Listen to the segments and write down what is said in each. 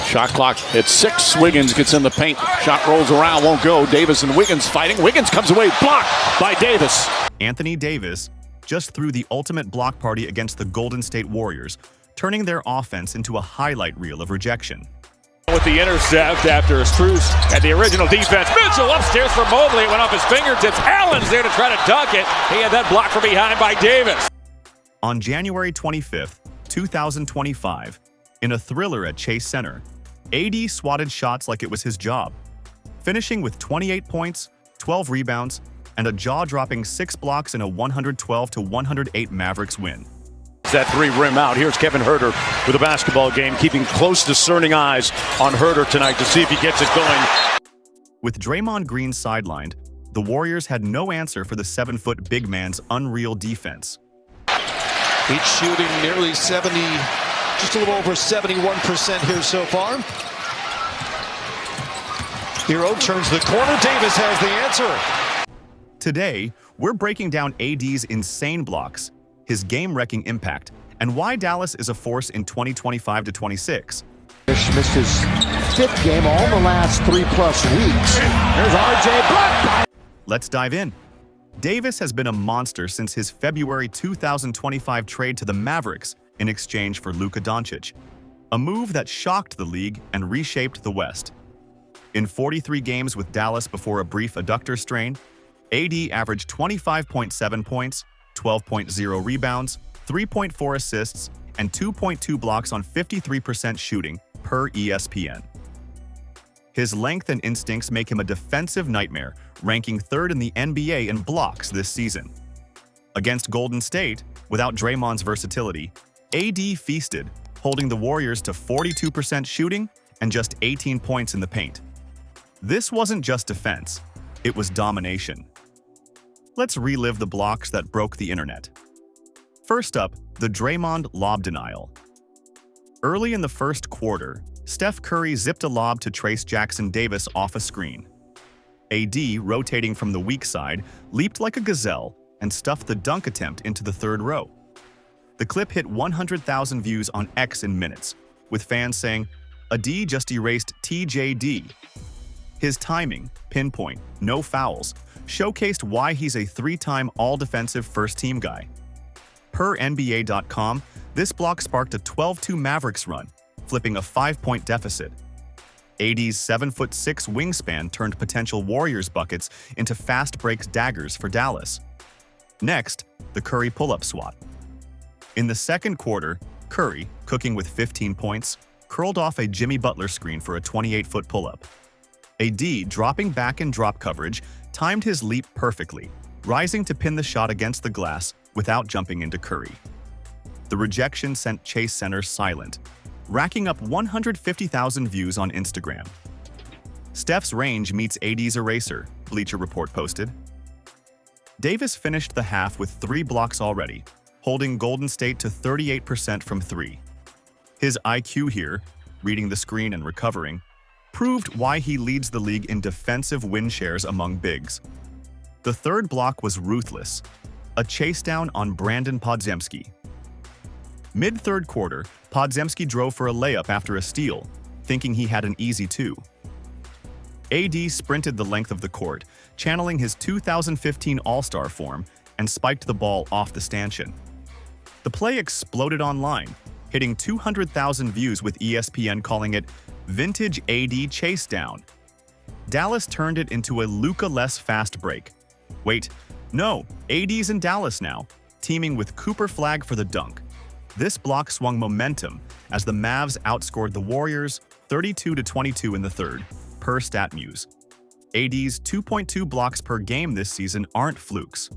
Shot clock at 6. Wiggins gets in the paint. Shot rolls around, won't go. Davis and Wiggins fighting. Wiggins comes away, blocked by Davis. Anthony Davis just threw the ultimate block party against the Golden State Warriors, turning their offense into a highlight reel of rejection. With the intercept after Strus at the original defense. Mitchell upstairs for Mobley. It went off his fingertips. Allen's there to try to dunk it. He had that block from behind by Davis. On January 25th, 2025, in a thriller at Chase Center, AD swatted shots like it was his job, finishing with 28 points, 12 rebounds, and a jaw-dropping 6 blocks in a 112-108 Mavericks win. That 3 rim out. Here's Kevin Huerter with a basketball game, keeping close discerning eyes on Huerter tonight to see if he gets it going. With Draymond Green sidelined, the Warriors had no answer for the 7-foot big man's unreal defense. He's shooting nearly 70, just a little over 71% here so far. Hero turns the corner. Davis has the answer. Today, we're breaking down AD's insane blocks, his game-wrecking impact, and why Dallas is a force in 2025-26. Missed his 5th game all in the last 3+ weeks. There's RJ blocked. Let's dive in. Davis has been a monster since his February 2025 trade to the Mavericks in exchange for Luka Dončić, a move that shocked the league and reshaped the West. In 43 games with Dallas before a brief adductor strain, AD averaged 25.7 points, 12.0 rebounds, 3.4 assists, and 2.2 blocks on 53% shooting per ESPN. His length and instincts make him a defensive nightmare, ranking 3rd in the NBA in blocks this season. Against Golden State, without Draymond's versatility, AD feasted, holding the Warriors to 42% shooting and just 18 points in the paint. This wasn't just defense, it was domination. Let's relive the blocks that broke the internet. First up, the Draymond lob denial. Early in the first quarter, Steph Curry zipped a lob to Trace Jackson Davis off a screen. AD, rotating from the weak side, leaped like a gazelle and stuffed the dunk attempt into the 3rd row. The clip hit 100,000 views on X in minutes, with fans saying, "AD just erased TJD." His timing, pinpoint, no fouls, showcased why he's a 3-time all-defensive first-team guy. Per NBA.com, this block sparked a 12-2 Mavericks run, flipping a 5-point deficit. AD's 7'6" wingspan turned potential Warriors buckets into fast breaks daggers for Dallas. Next, the Curry pull-up swat. In the second quarter, Curry, cooking with 15 points, curled off a Jimmy Butler screen for a 28-foot pull-up. AD, dropping back in drop coverage, timed his leap perfectly, rising to pin the shot against the glass without jumping into Curry. The rejection sent Chase Center silent, racking up 150,000 views on Instagram. Steph's range meets AD's eraser, Bleacher Report posted. Davis finished the half with 3 blocks already, holding Golden State to 38% from 3. His IQ here, reading the screen and recovering, proved why he leads the league in defensive win shares among bigs. The 3rd block was ruthless, a chase down on Brandon Podziemski. Mid-3rd quarter, Podziemski drove for a layup after a steal, thinking he had an easy 2. AD sprinted the length of the court, channeling his 2015 All-Star form, and spiked the ball off the stanchion. The play exploded online, hitting 200,000 views with ESPN calling it Vintage AD Chase Down. Dallas turned it into a Luka-less fast break. Wait, no, AD's in Dallas now, teaming with Cooper Flag for the dunk. This block swung momentum as the Mavs outscored the Warriors 32-22 in the 3rd, per StatMuse. AD's 2.2 blocks per game this season aren't flukes.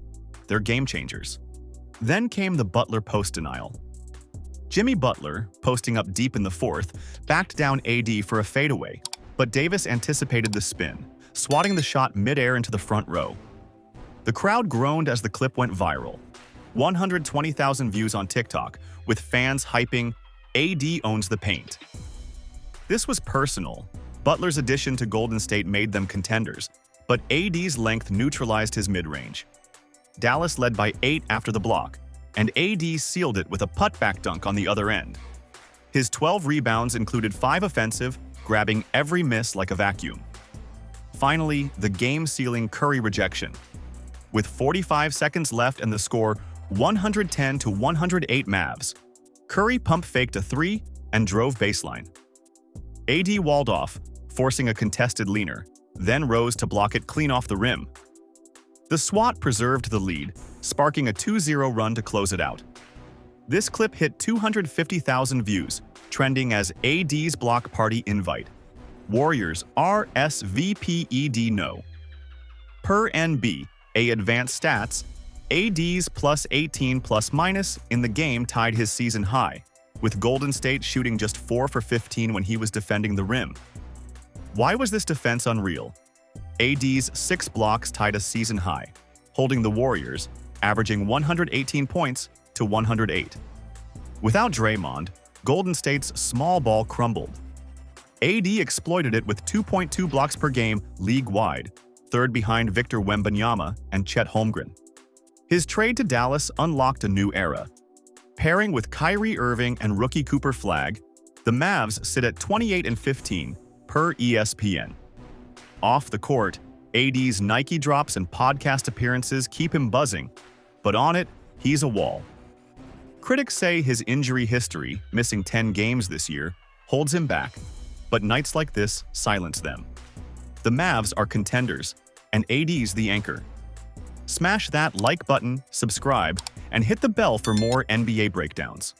They're game changers. Then came the Butler post denial. Jimmy Butler, posting up deep in the 4th, backed down AD for a fadeaway, but Davis anticipated the spin, swatting the shot mid-air into the front row. The crowd groaned as the clip went viral. 120,000 views on TikTok, with fans hyping, "AD owns the paint." This was personal. Butler's addition to Golden State made them contenders, but AD's length neutralized his mid-range. Dallas led by 8 after the block, and AD sealed it with a putback dunk on the other end. His 12 rebounds included 5 offensive, grabbing every miss like a vacuum. Finally, the game-sealing Curry rejection. With 45 seconds left and the score 110-108 Mavs, Curry pump-faked a 3 and drove baseline. AD walled off, forcing a contested leaner, then rose to block it clean off the rim. The swat preserved the lead, sparking a 2-0 run to close it out. This clip hit 250,000 views, trending as AD's block party invite. Warriors RSVPED no. Per NBA Advanced Stats, AD's plus 18 plus-minus in the game tied his season high, with Golden State shooting just 4 for 15 when he was defending the rim. Why was this defense unreal? AD's 6 blocks tied a season high, holding the Warriors, averaging 118 points to 108. Without Draymond, Golden State's small ball crumbled. AD exploited it with 2.2 blocks per game league-wide, third behind Victor Wembanyama and Chet Holmgren. His trade to Dallas unlocked a new era. Pairing with Kyrie Irving and rookie Cooper Flagg, the Mavs sit at 28-15 per ESPN. Off the court, AD's Nike drops and podcast appearances keep him buzzing, but on it, he's a wall. Critics say his injury history, missing 10 games this year, holds him back, but nights like this silence them. The Mavs are contenders, and AD's the anchor. Smash that like button, subscribe, and hit the bell for more NBA breakdowns.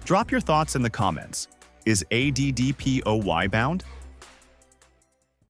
Drop your thoughts in the comments. Is AD dpoY bound?